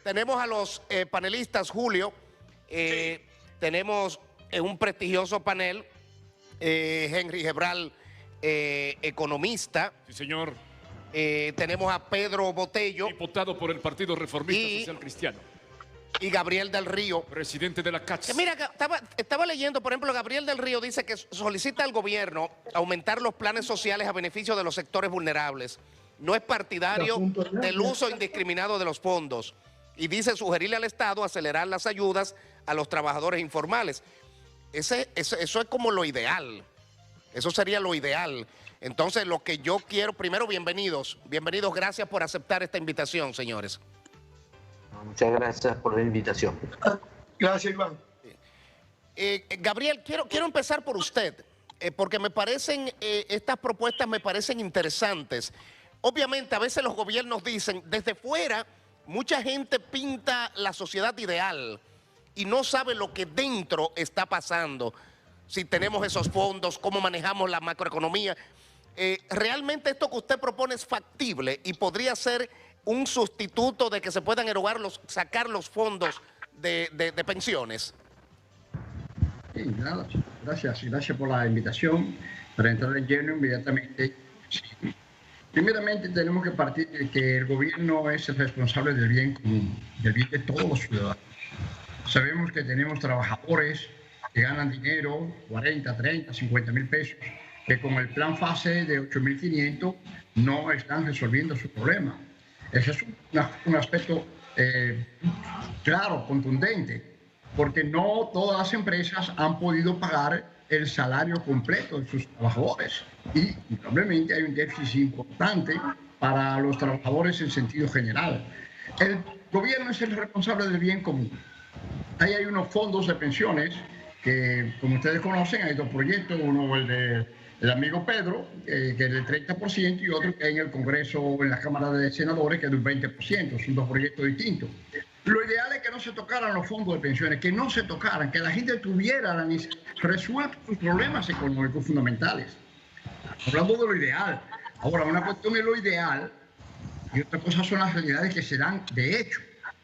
tenemos a los panelistas, Julio. Tenemos un prestigioso panel, Henry Gebral, economista. Sí, señor. Tenemos a Pedro Botello. Diputado por el Partido Reformista Social Cristiano. Y Gabriel del Río. Presidente de la CATS. Mira, estaba leyendo, por ejemplo, Gabriel del Río dice que solicita al gobierno aumentar los planes sociales a beneficio de los sectores vulnerables. No es partidario del uso indiscriminado de los fondos. Y dice sugerirle al Estado acelerar las ayudas a los trabajadores informales. Eso es como lo ideal. Eso sería lo ideal. Entonces, lo que yo quiero, primero, bienvenidos. Bienvenidos, gracias por aceptar esta invitación, señores. Muchas gracias por la invitación. Gracias, Iván. Gabriel, quiero empezar por usted, porque me parecen, estas propuestas me parecen interesantes. Obviamente, a veces los gobiernos dicen, desde fuera, mucha gente pinta la sociedad ideal y no sabe lo que dentro está pasando. Si tenemos esos fondos, cómo manejamos la macroeconomía. ¿Realmente esto que usted propone es factible y podría ser un sustituto de que se puedan erogar sacar los fondos de pensiones? Sí, nada, gracias por la invitación. Para entrar en lleno inmediatamente, sí. Primeramente tenemos que partir de que el gobierno es el responsable del bien común, del bien de todos los ciudadanos. Sabemos que tenemos trabajadores que ganan dinero, 40, 30, 50 mil pesos, que con el plan FASE de 8.500 no están resolviendo su problema. Ese es un aspecto claro, contundente, porque no todas las empresas han podido pagar el salario completo de sus trabajadores y probablemente hay un déficit importante para los trabajadores en sentido general. El gobierno es el responsable del bien común. Ahí hay unos fondos de pensiones que, como ustedes conocen, hay dos proyectos, uno el del amigo Pedro, que es del 30%, y otro que hay en el Congreso, en la Cámara de Senadores, que es del 20%. Son dos proyectos distintos. Lo ideal es que no se tocaran los fondos de pensiones, que no se tocaran, que la gente tuviera resueltos sus problemas económicos fundamentales. Hablando de lo ideal. Ahora, una cuestión es lo ideal y otra cosa son las realidades que se dan de hecho.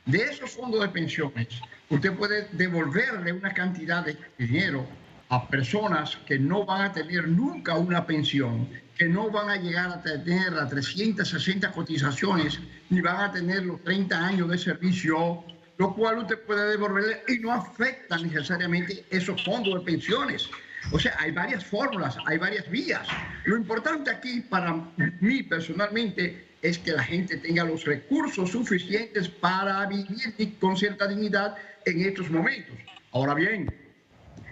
De esos fondos de pensiones, usted puede devolverle una cantidad de dinero a personas que no van a tener nunca una pensión, que no van a llegar a tener las 360 cotizaciones, ni van a tener los 30 años de servicio, lo cual usted puede devolverle y no afecta necesariamente esos fondos de pensiones. O sea, hay varias fórmulas, hay varias vías. Lo importante aquí para mí personalmente es que la gente tenga los recursos suficientes para vivir con cierta dignidad en estos momentos. Ahora bien,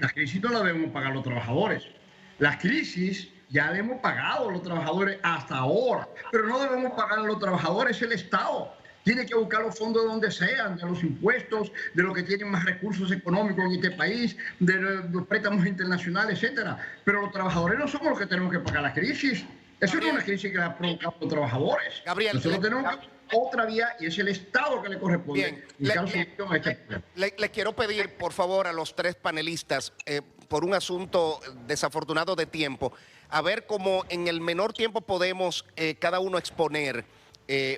la crisis no la debemos pagar los trabajadores. La crisis ya la hemos pagado los trabajadores hasta ahora, pero no debemos pagar a los trabajadores el Estado. Tiene que buscar los fondos de donde sean, de los impuestos, de los que tienen más recursos económicos en este país, de los préstamos internacionales, etcétera. Pero los trabajadores no somos los que tenemos que pagar la crisis. Eso no es una crisis que la provocan los trabajadores. Gabriel, nosotros tenemos otra vía y es el Estado que le corresponde. Bien, le quiero pedir, por favor, a los tres panelistas, por un asunto desafortunado de tiempo, a ver cómo en el menor tiempo podemos cada uno exponer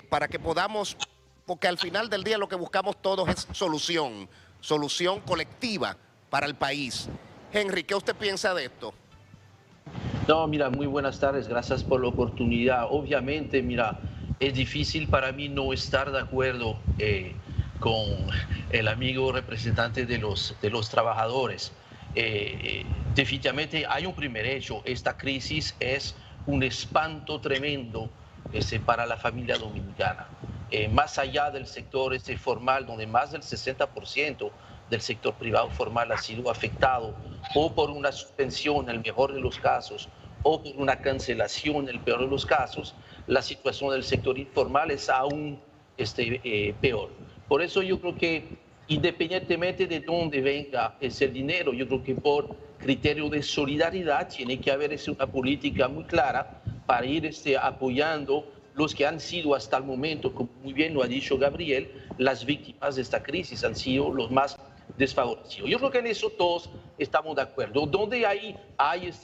para que podamos, porque al final del día lo que buscamos todos es solución colectiva para el país. Henry, ¿qué usted piensa de esto? No, mira, muy buenas tardes, gracias por la oportunidad. Obviamente, mira, es difícil para mí no estar de acuerdo con el amigo representante de los trabajadores. Definitivamente hay un primer hecho, esta crisis es un espanto tremendo para la familia dominicana. Más allá del sector formal, donde más del 60% del sector privado formal ha sido afectado o por una suspensión en el mejor de los casos o por una cancelación en el peor de los casos, la situación del sector informal es aún peor. Por eso yo creo que independientemente de dónde venga ese dinero, yo creo que por criterio de solidaridad tiene que haber una política muy clara para ir apoyando los que han sido hasta el momento, como muy bien lo ha dicho Gabriel, las víctimas de esta crisis han sido los más desfavorecidos. Yo creo que en eso todos estamos de acuerdo. Donde hay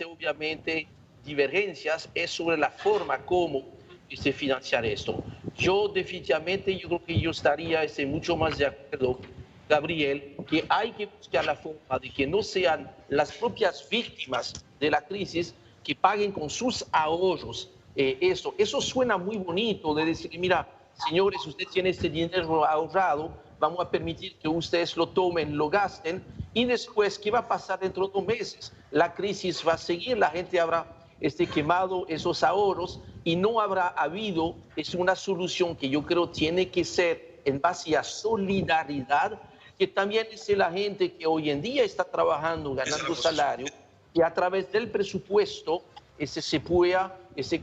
obviamente divergencias es sobre la forma como financiar esto. Yo definitivamente, yo creo que yo estaría mucho más de acuerdo, Gabriel, que hay que buscar la forma de que no sean las propias víctimas de la crisis que paguen con sus ahorros eso. Eso suena muy bonito de decir, mira, señores, usted tiene este dinero ahorrado, vamos a permitir que ustedes lo tomen, lo gasten, y después, ¿qué va a pasar dentro de 2 meses? La crisis va a seguir, la gente habrá quemado esos ahorros y no habrá habido una solución que yo creo tiene que ser en base a solidaridad, que también es la gente que hoy en día está trabajando, ganando salario, y a través del presupuesto se pueda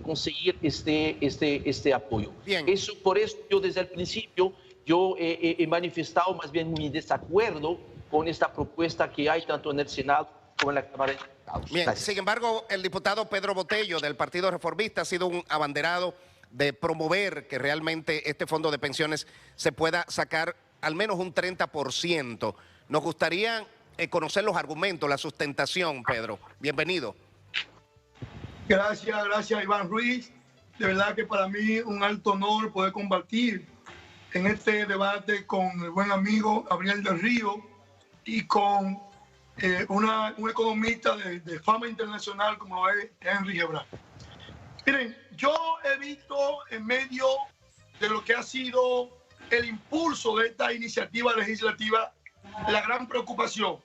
conseguir este apoyo. Bien. Por eso yo desde el principio yo he manifestado más bien mi desacuerdo con esta propuesta que hay tanto en el Senado como en la Cámara de Diputados. Bien, Gracias. sin embargo, el diputado Pedro Botello del Partido Reformista ha sido un abanderado de promover que realmente este fondo de pensiones se pueda sacar al menos un 30%. Nos gustaría conocer los argumentos, la sustentación, Pedro. Bienvenido. Gracias Iván Ruiz. De verdad que para mí un alto honor poder compartir en este debate con el buen amigo Gabriel del Río y con un economista de fama internacional como lo es Henry Gebran. Miren, yo he visto en medio de lo que ha sido el impulso de esta iniciativa legislativa la gran preocupación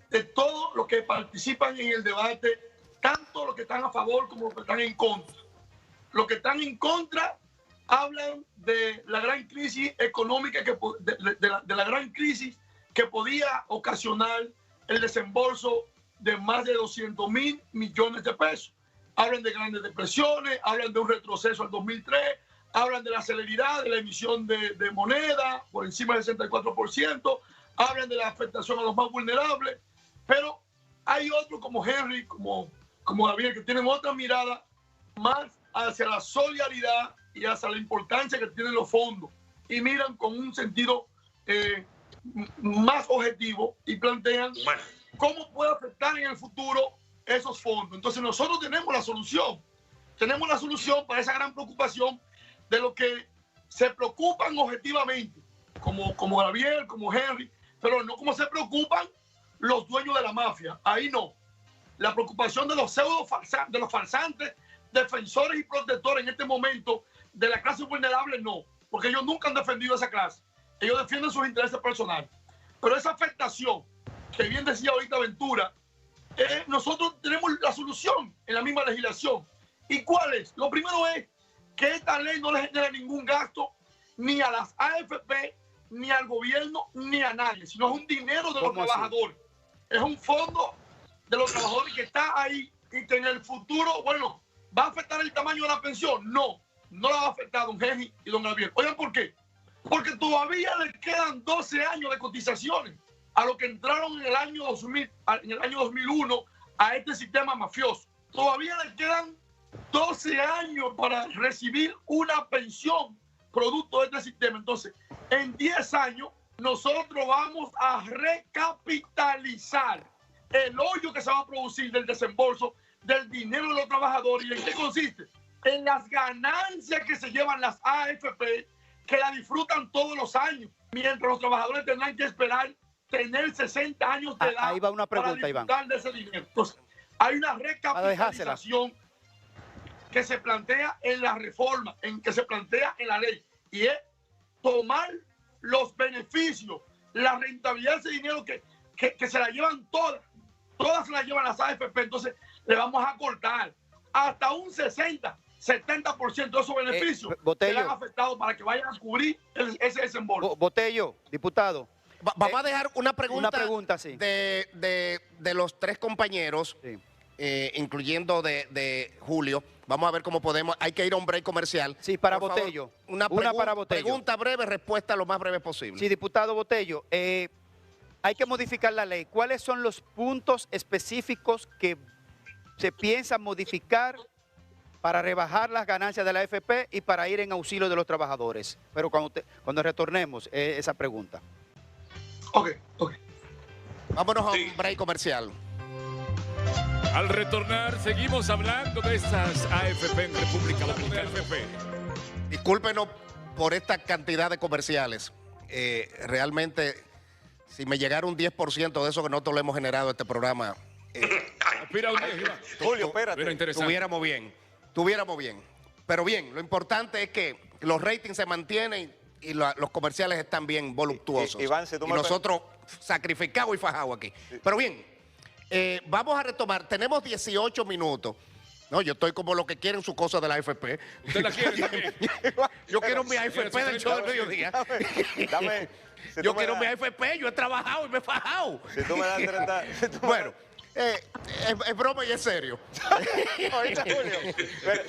de todos los que participan en el debate, tanto los que están a favor como los que están en contra. Los que están en contra hablan de la gran crisis económica, de la gran crisis que podía ocasionar el desembolso de más de 200.000 millones de pesos. Hablan de grandes depresiones, hablan de un retroceso al 2003, hablan de la celeridad de la emisión de moneda por encima del 64%, hablan de la afectación a los más vulnerables, pero hay otros como Henry, como Gabriel, que tienen otra mirada más hacia la solidaridad y hacia la importancia que tienen los fondos y miran con un sentido más objetivo y plantean cómo puede afectar en el futuro esos fondos. Entonces nosotros tenemos la solución para esa gran preocupación de lo que se preocupan objetivamente, como Gabriel, como Henry, pero no como se preocupan los dueños de la mafia. Ahí no. La preocupación de los de los farsantes, defensores y protectores en este momento de la clase vulnerable, no, porque ellos nunca han defendido esa clase. Ellos defienden sus intereses personales. Pero esa afectación, que bien decía ahorita Ventura, nosotros tenemos la solución en la misma legislación. ¿Y cuál es? Lo primero es que esta ley no le genera ningún gasto ni a las AFP, ni al gobierno, ni a nadie, sino es un dinero de los trabajadores. Es un fondo de los trabajadores que está ahí y que en el futuro, bueno, ¿va a afectar el tamaño de la pensión? No, no la va a afectar don Henry y don Gabriel. Oigan, ¿por qué? Porque todavía le quedan 12 años de cotizaciones a los que entraron en el año 2001 a este sistema mafioso. Todavía le quedan 12 años para recibir una pensión producto de este sistema. Entonces, en 10 años, nosotros vamos a recapitalizar el hoyo que se va a producir del desembolso del dinero de los trabajadores. ¿Y en qué consiste? En las ganancias que se llevan las AFP, que la disfrutan todos los años, mientras los trabajadores tendrán que esperar tener 60 años de edad. Ahí va una pregunta, para disfrutar Iván. de ese dinero. Entonces, hay una recapitalización que se plantea en la reforma, que se plantea en la ley, y es tomar los beneficios, la rentabilidad de ese dinero que se la llevan todas se la llevan las AFP. Entonces le vamos a cortar hasta un 60-70% de esos beneficios que le han afectado para que vayan a cubrir ese desembolso. Botello, diputado. Vamos a dejar una pregunta, sí. de los 3 compañeros, sí. Incluyendo de Julio. Vamos a ver cómo podemos. Hay que ir a un break comercial. Sí, para Por Botello. Favor, una para Botello. Pregunta breve, respuesta lo más breve posible. Sí, diputado Botello. Hay que modificar la ley. ¿Cuáles son los puntos específicos que se piensan modificar para rebajar las ganancias de la AFP y para ir en auxilio de los trabajadores? Pero cuando retornemos esa pregunta. Ok. Vámonos a un break comercial. Al retornar, seguimos hablando de estas AFP en República Dominicana. Discúlpenos por esta cantidad de comerciales. Realmente, si me llegara un 10% de eso que nosotros le hemos generado a este programa, Julio, espérate. Tuviéramos bien. Pero bien, lo importante es que los ratings se mantienen y los comerciales están bien voluptuosos. Iván, si tú y me nosotros sacrificados y fajados aquí. Sí. Pero bien, vamos a retomar. Tenemos 18 minutos. No, yo estoy como lo que quieren su cosa de la AFP. ¿Usted la quiere también? Yo quiero mi AFP del show del mediodía. Yo quiero mi AFP, yo he trabajado y me he fajado. Si tú me das 30... Bueno, es broma y es serio. Ahorita, Julio.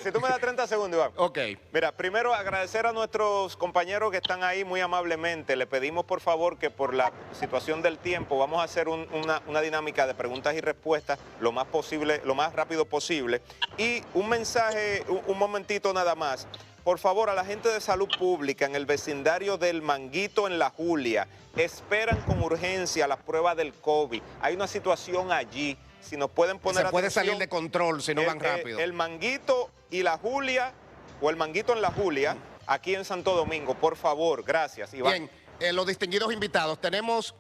Si tú me das 30 segundos, Iván. Ok. Mira, primero agradecer a nuestros compañeros que están ahí muy amablemente. Le pedimos, por favor, que por la situación del tiempo vamos a hacer una dinámica de preguntas y respuestas lo más rápido posible. Y un mensaje, un momentito nada más. Por favor, a la gente de salud pública en el vecindario del Manguito en La Julia, esperan con urgencia las pruebas del COVID. Hay una situación allí. Si nos pueden poner se puede atención, salir de control si no van rápido. El Manguito y La Julia, o el Manguito en La Julia, aquí en Santo Domingo, por favor. Gracias, Iván. Bien, los distinguidos invitados, tenemos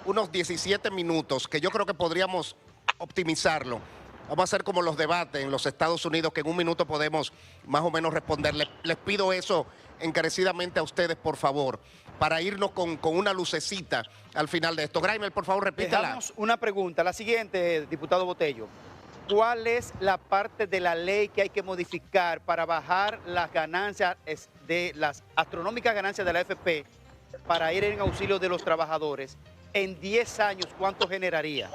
unos 17 minutos que yo creo que podríamos optimizarlo. Vamos a hacer como los debates en los Estados Unidos, que en un minuto podemos más o menos responder. Les pido eso encarecidamente a ustedes, por favor, para irnos con una lucecita al final de esto. Graimer, por favor, repítala. Dejamos una pregunta, la siguiente, diputado Botello. ¿Cuál es la parte de la ley que hay que modificar para bajar las ganancias, las astronómicas ganancias de la AFP, para ir en auxilio de los trabajadores? En 10 años, ¿cuánto generaría?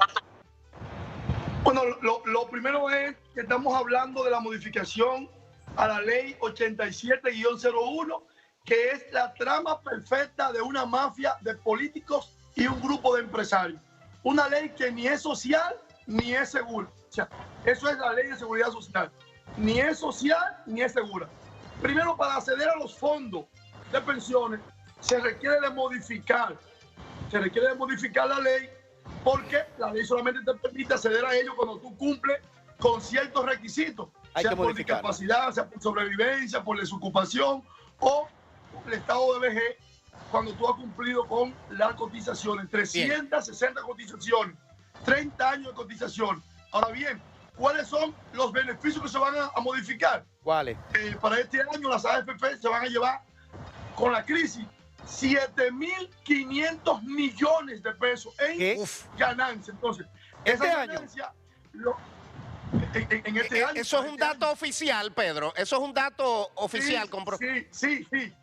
Bueno, lo primero es que estamos hablando de la modificación a la ley 87-01, que es la trama perfecta de una mafia de políticos y un grupo de empresarios. Una ley que ni es social ni es segura. O sea, eso es la ley de seguridad social. Ni es social ni es segura. Primero, para acceder a los fondos de pensiones, se requiere de modificar la ley, porque la ley solamente te permite acceder a ellos cuando tú cumples con ciertos requisitos, sea por discapacidad, sea por sobrevivencia, por desocupación o por el estado de vejez, cuando tú has cumplido con las cotizaciones, 360 cotizaciones, 30 años de cotización. Ahora bien, ¿cuáles son los beneficios que se van a modificar? ¿Cuáles? Para este año las AFP se van a llevar, con la crisis, 7.500 millones de pesos en ganancia. Entonces, esa ganancia, en este año... Eso es un dato oficial, Pedro. Eso es un dato oficial. Sí, es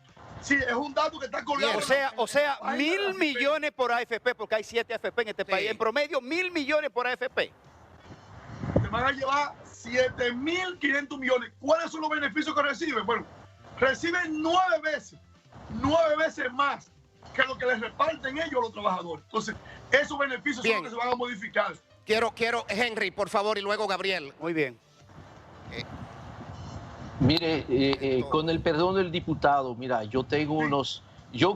un dato que está colgado. O sea, 1.000 millones por AFP, porque hay 7 AFP en este país. En promedio, 1.000 millones por AFP. Se van a llevar 7.500 millones. ¿Cuáles son los beneficios que reciben? Bueno, reciben 9 veces más que lo que les reparten ellos a los trabajadores. Entonces, esos beneficios son los que se van a modificar. Quiero, Henry, por favor, y luego Gabriel. Muy bien. Mire, con el perdón del diputado, mira, yo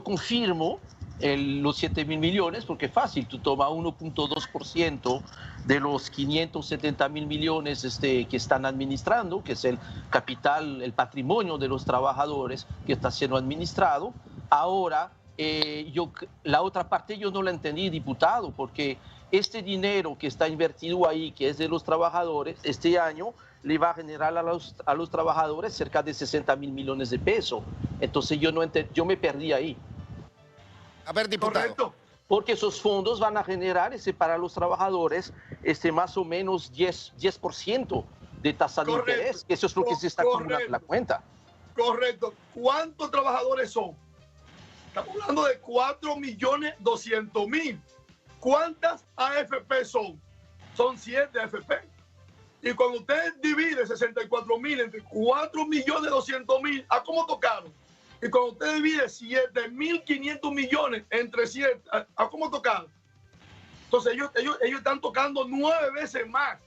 confirmo los 7.000 millones, porque es fácil, tú tomas 1.2% de los 570.000 millones que están administrando, que es el capital, el patrimonio de los trabajadores que está siendo administrado. Ahora, la otra parte yo no la entendí, diputado, porque este dinero que está invertido ahí, que es de los trabajadores, este año le va a generar a los trabajadores cerca de 60.000 millones de pesos. Entonces yo me perdí ahí. A ver, diputado. Correcto. Porque esos fondos van a generar para los trabajadores más o menos 10% de tasa de interés. Eso es lo que se está acumulando en la cuenta. Correcto. ¿Cuántos trabajadores son? Estamos hablando de 4.200.000. ¿Cuántas AFP son? Son 7 AFP. Y cuando usted divide 64.000 entre 4.200.000, ¿a cómo tocaron? Y cuando usted divide 7.500 millones entre 7, ¿a cómo tocaron? Entonces ellos están tocando 9 veces más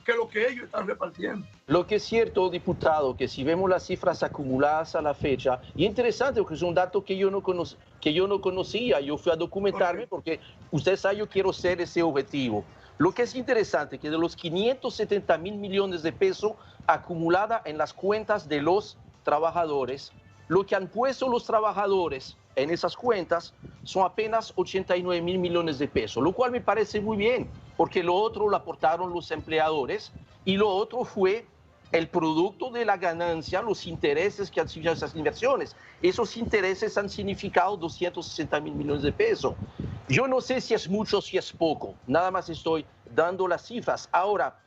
que lo que ellos están repartiendo. Lo que es cierto, diputado, que si vemos las cifras acumuladas a la fecha, y interesante porque es un dato que yo no conocía, yo fui a documentarme porque usted sabe, yo quiero ser ese objetivo. Lo que es interesante es que de los 570 mil millones de pesos acumulada en las cuentas de los trabajadores, lo que han puesto los trabajadores en esas cuentas son apenas 89 mil millones de pesos, lo cual me parece muy bien, porque lo otro lo aportaron los empleadores y lo otro fue el producto de la ganancia, los intereses que han sido esas inversiones. Esos intereses han significado 260 mil millones de pesos. Yo no sé si es mucho o si es poco, nada más estoy dando las cifras. Ahora,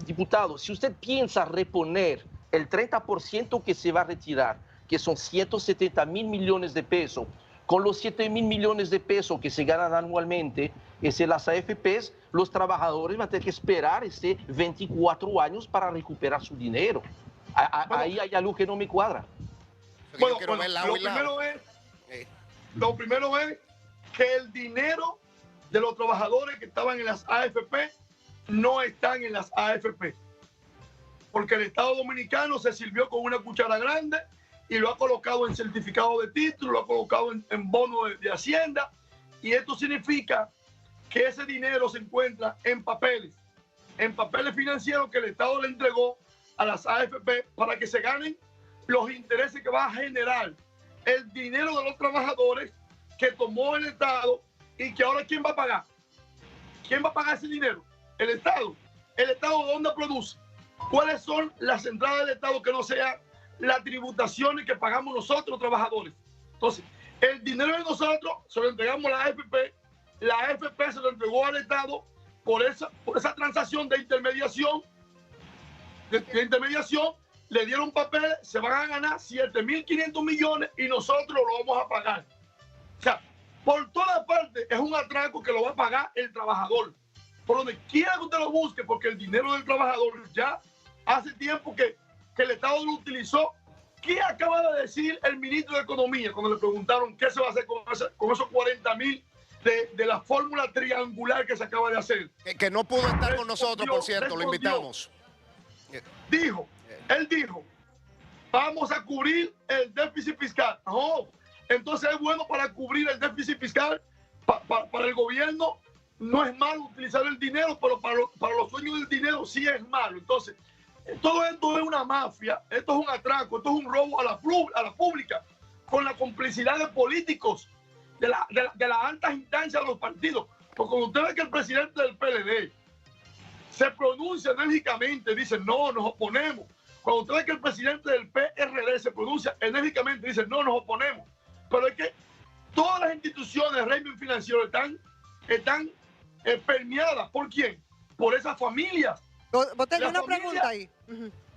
diputado, si usted piensa reponer el 30% que se va a retirar, que son 170 mil millones de pesos, con los 7 mil millones de pesos que se ganan anualmente, las AFPs, los trabajadores van a tener que esperar 24 años para recuperar su dinero. Ahí hay algo que no me cuadra. Bueno, lo primero es que el dinero de los trabajadores que estaban en las AFP no están en las AFP. Porque el Estado Dominicano se sirvió con una cuchara grande y lo ha colocado en certificado de título, lo ha colocado en bono de Hacienda, y esto significa que ese dinero se encuentra en papeles financieros que el Estado le entregó a las AFP para que se ganen los intereses que va a generar el dinero de los trabajadores que tomó el Estado y que ahora ¿quién va a pagar? ¿Quién va a pagar ese dinero? El Estado. ¿El Estado dónde produce? ¿Cuáles son las entradas del Estado que no sean las tributaciones que pagamos nosotros los trabajadores? Entonces, el dinero de nosotros se lo entregamos a la AFP se lo entregó al Estado por esa transacción de intermediación. Le dieron papeles, se van a ganar 7.500 millones y nosotros lo vamos a pagar. O sea, por toda parte es un atraco que lo va a pagar el trabajador. Por donde quiera que usted lo busque, porque el dinero del trabajador ya hace tiempo que el Estado lo utilizó. ¿Qué acaba de decir el ministro de Economía cuando le preguntaron qué se va a hacer con esos 40 mil de la fórmula triangular que se acaba de hacer? Que no pudo estar con nosotros, por cierto, lo invitamos. Él dijo, vamos a cubrir el déficit fiscal. No, entonces es bueno para cubrir el déficit fiscal, para el gobierno no es malo utilizar el dinero, pero para los dueños del dinero sí es malo. Entonces, todo esto es una mafia, esto es un atraco, esto es un robo a la pública, con la complicidad de políticos, de las altas instancias de los partidos. Porque cuando usted ve que el presidente del PLD se pronuncia enérgicamente, dice, no, nos oponemos. Cuando usted ve que el presidente del PRD se pronuncia enérgicamente, dice, no, nos oponemos. Pero es que todas las instituciones de régimen financiero están permeadas. ¿Por quién? Por esas familias. Botello, una pregunta ahí.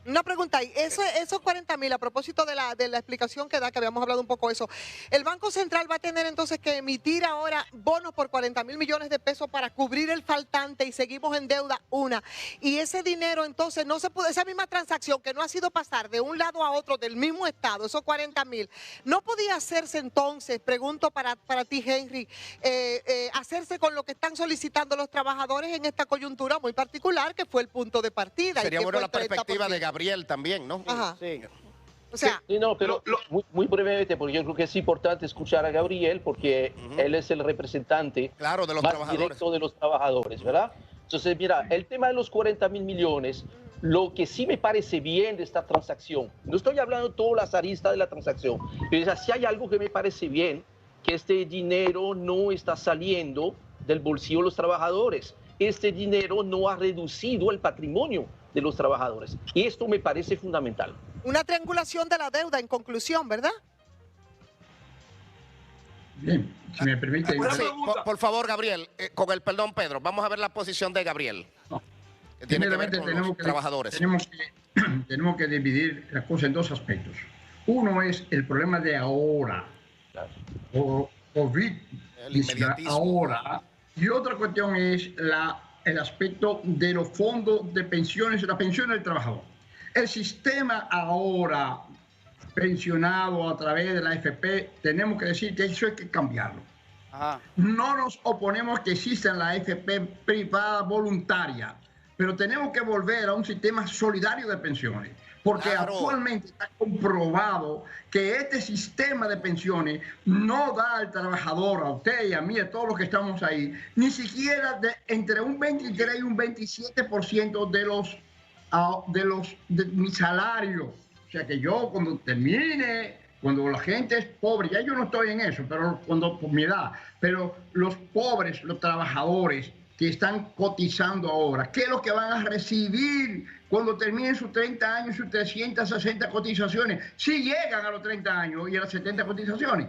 Una pregunta ahí. Esos 40 mil, a propósito de la explicación que da, que habíamos hablado un poco de eso, ¿el Banco Central va a tener entonces que emitir ahora bonos por 40 mil millones de pesos para cubrir el faltante y seguimos en deuda una? Y ese dinero entonces no se pudo, esa misma transacción que no ha sido pasar de un lado a otro del mismo estado, esos 40 mil, ¿no podía hacerse entonces, pregunto para ti, Henry, hacerse con lo que están solicitando los trabajadores en esta coyuntura muy particular, que fue el punto de partida? Sería bueno la perspectiva de Gabriel también, ¿no? Ajá. Sí. O sea, sí, no, pero muy brevemente, porque yo creo que es importante escuchar a Gabriel, porque él es el representante claro, de los más trabajadores. directo de los trabajadores, ¿verdad? Entonces, mira, el tema de los 40 mil millones, lo que sí me parece bien de esta transacción, no estoy hablando de todas las aristas de la transacción, pero si hay algo que me parece bien, que este dinero no está saliendo del bolsillo de los trabajadores. Este dinero no ha reducido el patrimonio de los trabajadores. Y esto me parece fundamental. Una triangulación de la deuda en conclusión, ¿verdad? Bien, si me permite. Sí, por favor, Gabriel, con el perdón, Pedro, vamos a ver la posición de Gabriel. No. Tiene que ver con los trabajadores. Tenemos que dividir la cosa en dos aspectos. Uno es el problema de ahora, COVID, ahora, y otra cuestión es el aspecto de los fondos de pensiones, la pensión del trabajador. El sistema ahora pensionado a través de la AFP, tenemos que decir que eso hay que cambiarlo. Ajá. No nos oponemos a que exista la AFP privada voluntaria, pero tenemos que volver a un sistema solidario de pensiones. porque Claro. actualmente está comprobado que este sistema de pensiones no da al trabajador, a usted y a mí, a todos los que estamos ahí, ni siquiera entre un 23 y un 27% de mi salario. O sea que yo cuando termine, cuando la gente es pobre, ya yo no estoy en eso, pero cuando por mi edad, pero los pobres, los trabajadores que están cotizando ahora, ¿qué es lo que van a recibir cuando terminen sus 30 años, sus 360 cotizaciones? Si llegan a los 30 años y a las 70 cotizaciones,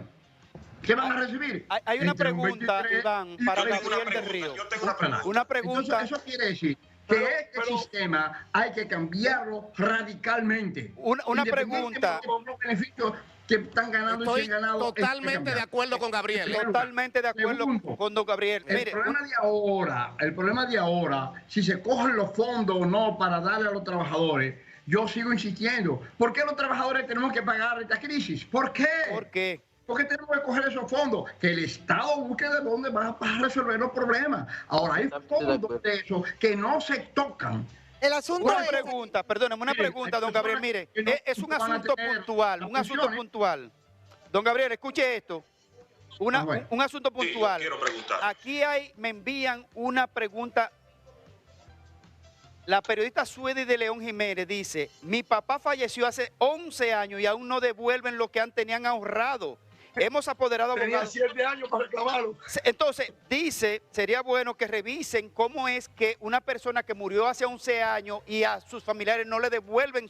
¿qué van a recibir? Hay una Entre un pregunta, 23 Iván, y para un Gabriel 23. del Río. Yo tengo una pregunta. Una pregunta. Entonces, eso quiere decir que este sistema hay que cambiarlo radicalmente. Una pregunta. Con los beneficios que están ganando y Estoy se han ganado. totalmente de acuerdo con Gabriel. Totalmente de acuerdo Segundo, con don Gabriel. El Mire, problema de ahora, si se cogen los fondos o no para darle a los trabajadores, yo sigo insistiendo. ¿Por qué los trabajadores tenemos que pagar esta crisis? ¿Por qué? ¿por qué? ¿Por qué tenemos que coger esos fondos? Que el Estado busque de dónde va a resolver los problemas. Ahora, hay fondos de esos que no se tocan. El asunto Una es... pregunta, perdóneme, una Mire, pregunta, hay don Gabriel. personas Mire, que no es un van a asunto tener puntual, las un asunto pensiones. puntual. Don Gabriel, escuche esto. Bueno. Un asunto Sí, yo puntual. quiero preguntar. Aquí me envían una pregunta. La periodista Suedi de León Jiménez dice, mi papá falleció hace 11 años y aún no devuelven lo que tenían ahorrado. Hemos apoderado Tenía abogados. 7 años para reclamarlo. Entonces, dice, sería bueno que revisen cómo es que una persona que murió hace 11 años y a sus familiares no le devuelven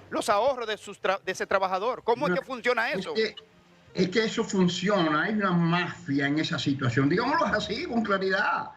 los ahorros de ese trabajador. ¿Cómo es que funciona eso? Es que eso funciona, hay una mafia en esa situación, digámoslo así, con claridad.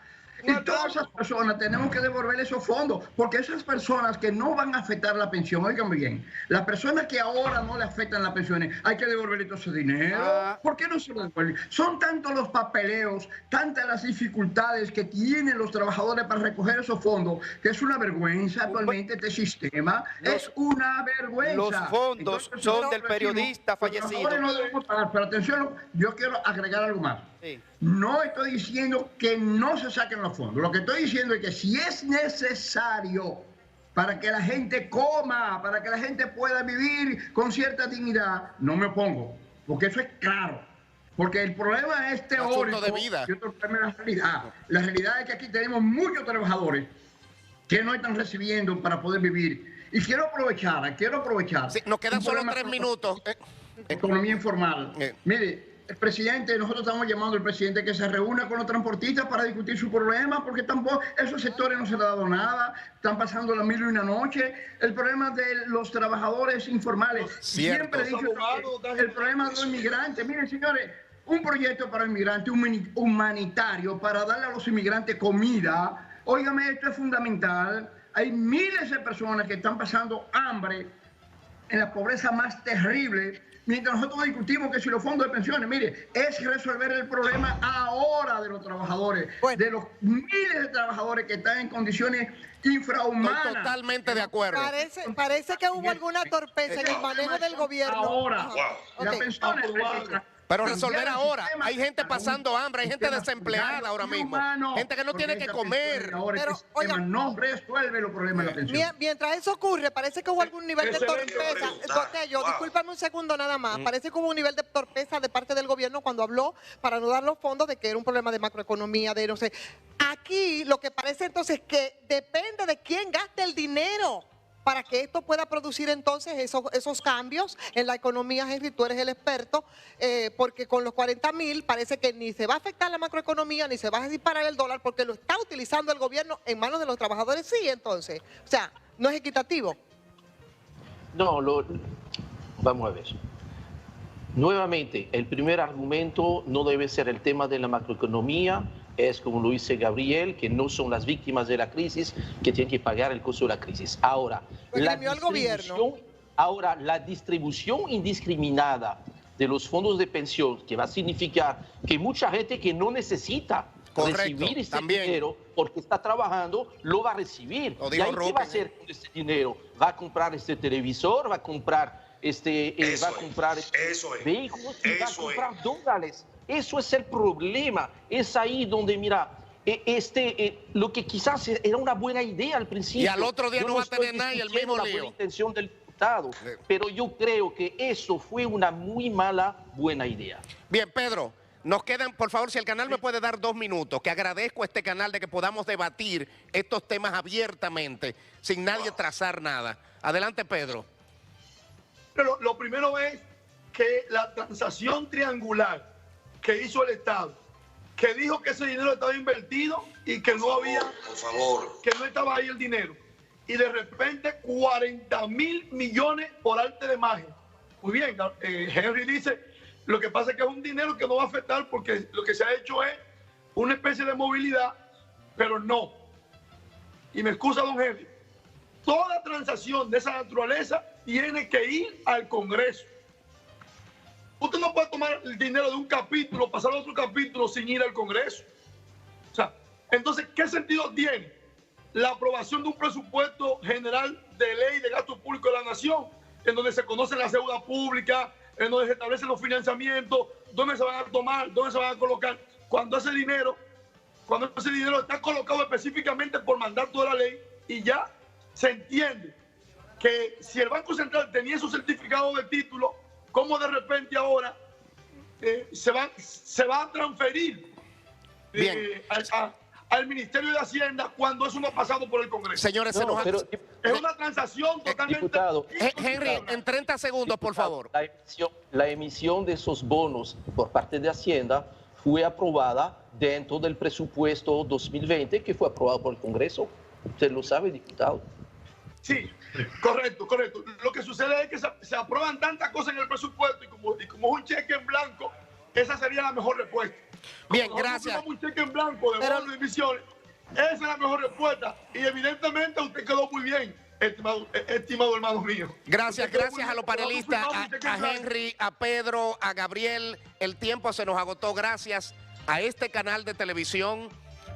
Y todas esas personas tenemos que devolver esos fondos, porque esas personas que no van a afectar la pensión, oigan bien, las personas que ahora no le afectan las pensiones, hay que devolverle todo ese dinero. ¿Por qué no se lo devuelven? Son tantos los papeleos, tantas las dificultades que tienen los trabajadores para recoger esos fondos, que es una vergüenza actualmente este sistema, es una vergüenza. Los fondos Entonces, son nosotros del decimos, periodista los fallecido. trabajadores no debemos pagar, pero atención, yo quiero agregar algo más. Sí. No estoy diciendo que no se saquen los fondos. Lo que estoy diciendo es que si es necesario para que la gente coma, para que la gente pueda vivir con cierta dignidad, no me opongo, porque eso es claro. Porque el problema es teórico de vida. y otro problema es la realidad. La realidad es que aquí tenemos muchos trabajadores que no están recibiendo para poder vivir. Y quiero aprovechar. Sí, nos quedan un solo problema 3 minutos. Economía informal. Mire, el presidente, nosotros estamos llamando al presidente que se reúna con los transportistas para discutir su problema, porque tampoco esos sectores no se le ha dado nada, están pasando la mil y una noche. El problema de los trabajadores informales, siempre he dicho que el problema de los inmigrantes. Miren, señores, un proyecto para inmigrantes, humanitario, para darle a los inmigrantes comida. Óigame, esto es fundamental. Hay miles de personas que están pasando hambre en la pobreza más terrible. Mientras nosotros discutimos que si los fondos de pensiones, mire, es resolver el problema ahora de los trabajadores, de los miles de trabajadores que están en condiciones infrahumanas. Estoy totalmente de acuerdo. Parece que hubo alguna torpeza en el manejo del gobierno. Ahora, Ajá. la Ok. pensión es Pero resolver ahora. Hay gente pasando hambre, hay gente desempleada ahora mismo. Gente que no tiene que comer. Pero, oiga, no resuelve los problemas de la pensión. Mientras eso ocurre, parece que hubo algún nivel de Excelente torpeza. pregunta. Botello, Wow. discúlpame un segundo nada más. Parece que hubo un nivel de torpeza de parte del gobierno cuando habló para no dar los fondos de que era un problema de macroeconomía, de no sé. Aquí lo que parece entonces que depende de quién gaste el dinero para que esto pueda producir entonces esos cambios en la economía. Henry, tú eres el experto, porque con los 40.000 parece que ni se va a afectar la macroeconomía, ni se va a disparar el dólar, porque lo está utilizando el gobierno en manos de los trabajadores, sí, entonces. O sea, no es equitativo. No, vamos a ver. Nuevamente, el primer argumento no debe ser el tema de la macroeconomía, es como lo dice Gabriel, que no son las víctimas de la crisis que tienen que pagar el costo de la crisis. Ahora, la distribución indiscriminada de los fondos de pensión, que va a significar que mucha gente que no necesita recibir ese dinero porque está trabajando, lo va a recibir. ¿Y ahí qué va a hacer con ese dinero? ¿Va a comprar este televisor? ¿Va a comprar vehículos? ¿Va a comprar dólares? Eso es el problema. Es ahí donde, mira, lo que quizás era una buena idea al principio. Y al otro día no va a tener nada y el mismo lío. intención del diputado, pero yo creo que eso fue una muy buena idea. Bien, Pedro, nos quedan, por favor, si el canal me puede dar 2 minutos, que agradezco a este canal de que podamos debatir estos temas abiertamente, sin nadie trazar nada. Adelante, Pedro. Pero lo primero es que la transacción triangular que hizo el Estado, que dijo que ese dinero estaba invertido y que no había, que no estaba ahí el dinero, y de repente 40.000 millones por arte de magia. Muy bien, Henry dice, lo que pasa es que es un dinero que no va a afectar porque lo que se ha hecho es una especie de movilidad, pero no. Y me excusa don Henry, toda transacción de esa naturaleza tiene que ir al Congreso. Usted no puede tomar el dinero de un capítulo, pasar a otro capítulo sin ir al Congreso. O sea, entonces, ¿qué sentido tiene la aprobación de un presupuesto general de ley de gasto público de la nación, en donde se conocen las deudas públicas, en donde se establecen los financiamientos, dónde se van a tomar, dónde se van a colocar, cuando ese dinero está colocado específicamente por mandato de la ley y ya se entiende que si el Banco Central tenía su certificado de título, ¿cómo de repente ahora se va a transferir al Ministerio de Hacienda cuando eso no ha pasado por el Congreso? Señores, es una transacción totalmente... Diputado, Henry, en 30 segundos, por favor. La emisión de esos bonos por parte de Hacienda fue aprobada dentro del presupuesto 2020 que fue aprobado por el Congreso. Usted lo sabe, diputado. Sí, correcto. Lo que sucede es que se aprueban tantas cosas en el presupuesto y como es un cheque en blanco, esa sería la mejor respuesta. Bien, gracias. Como un cheque en blanco de bonos de emisiones, esa es la mejor respuesta. Y evidentemente usted quedó muy bien, estimado hermano mío. Gracias a los panelistas, a Henry, a Pedro, a Gabriel. El tiempo se nos agotó. Gracias a este canal de televisión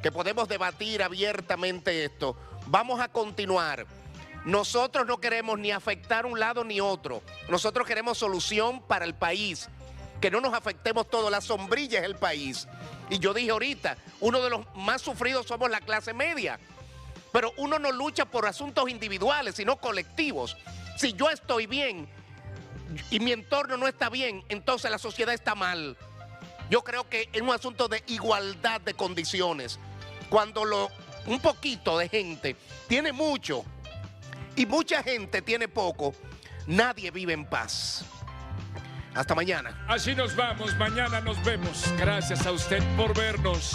que podemos debatir abiertamente esto. Vamos a continuar. Nosotros no queremos ni afectar un lado ni otro. Nosotros queremos solución para el país. Que no nos afectemos todos. La sombrilla es el país. Y yo dije ahorita, uno de los más sufridos somos la clase media. Pero uno no lucha por asuntos individuales, sino colectivos. Si yo estoy bien y mi entorno no está bien, entonces la sociedad está mal. Yo creo que es un asunto de igualdad de condiciones. Cuando un poquito de gente tiene mucho y mucha gente tiene poco, nadie vive en paz. Hasta mañana. Así nos vamos, mañana nos vemos. Gracias a usted por vernos.